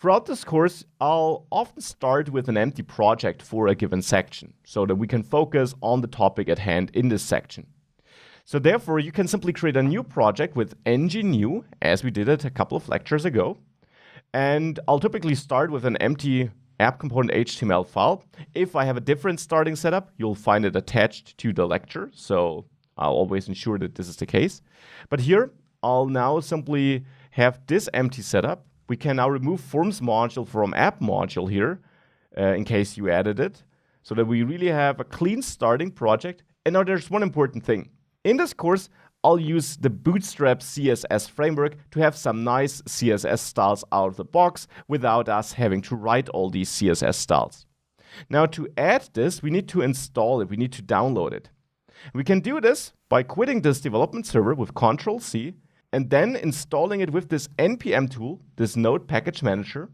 Throughout this course, I'll often start with an empty project for a given section so that we can focus on the topic at hand in this section. So therefore, you can simply create a new project with ng-new, as we did it a couple of lectures ago. And I'll typically start with an empty app component HTML file. If I have a different starting setup, you'll find it attached to the lecture. So I'll always ensure that this is the case. But here, I'll now simply have this empty setup. We can now remove forms module from app module here, in case you added it, so that we really have a clean starting project. And now there's one important thing. In this course, I'll use the Bootstrap CSS framework to have some nice CSS styles out of the box without us having to write all these CSS styles. Now to add this, we need to install it, we need to download it. We can do this by quitting this development server with Ctrl+C and then installing it with this npm tool, this node package manager,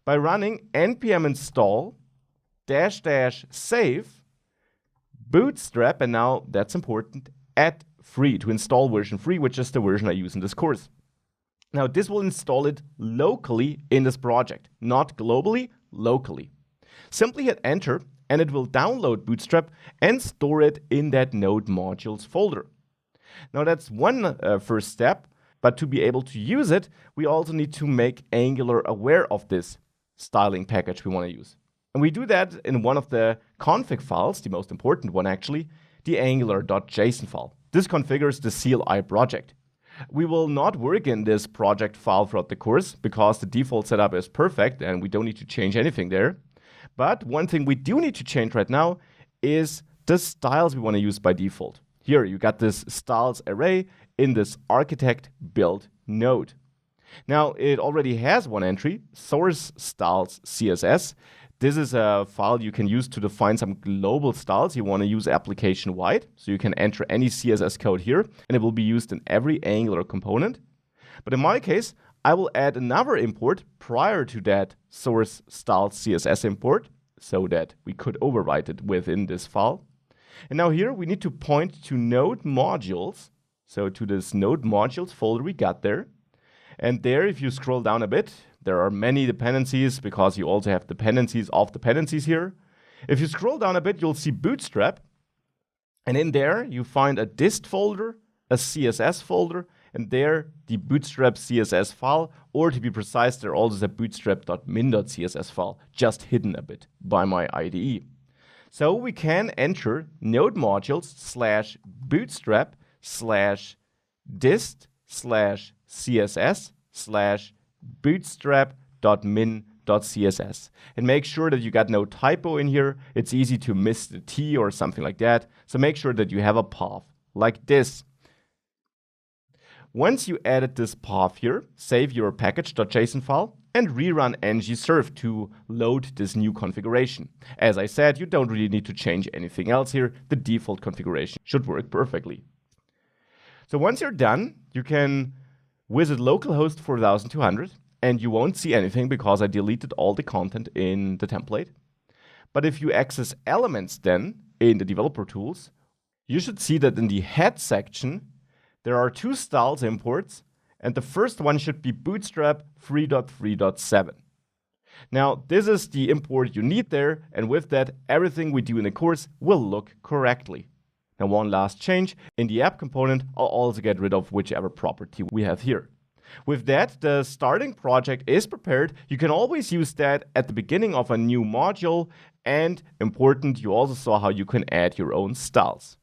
by running npm install --save bootstrap, and now that's important, add free to install version 3, which is the version I use in this course. Now this will install it locally in this project, not globally, locally. Simply hit enter and it will download Bootstrap and store it in that node modules folder. Now that's one first step, but to be able to use it, we also need to make Angular aware of this styling package we want to use. And we do that in one of the config files, the most important one actually, the angular.json file. This configures the CLI project. We will not work in this project file throughout the course because the default setup is perfect and we don't need to change anything there. But one thing we do need to change right now is the styles we want to use by default. Here you got this styles array in this architect build node. Now it already has one entry, source styles CSS. This is a file you can use to define some global styles you want to use application-wide. So you can enter any CSS code here, and it will be used in every Angular component. But in my case, I will add another import prior to that source styles CSS import, so that we could overwrite it within this file. And now here we need to point to node modules, so to this node modules folder we got there. And there, if you scroll down a bit, there are many dependencies because you also have dependencies of dependencies here. If you scroll down a bit, you'll see Bootstrap. And in there, you find a dist folder, a CSS folder, and there the Bootstrap CSS file, or to be precise, there also is a bootstrap.min.css file, just hidden a bit by my IDE. So we can enter node modules /bootstrap/dist/css/bootstrap.min.css and make sure that you got no typo in here. It's easy to miss the T or something like that. So make sure that you have a path like this. Once you added this path here, save your package.json file and rerun ngserve to load this new configuration. As I said, you don't really need to change anything else here. The default configuration should work perfectly. So once you're done, you can visit localhost 4200 and you won't see anything because I deleted all the content in the template. But if you access elements then in the developer tools, you should see that in the head section, there are two styles imports, and the first one should be Bootstrap 3.3.7. Now, this is the import you need there, and with that, everything we do in the course will look correctly. Now, one last change. In the app component, I'll also get rid of whichever property we have here. With that, the starting project is prepared. You can always use that at the beginning of a new module, and important, you also saw how you can add your own styles.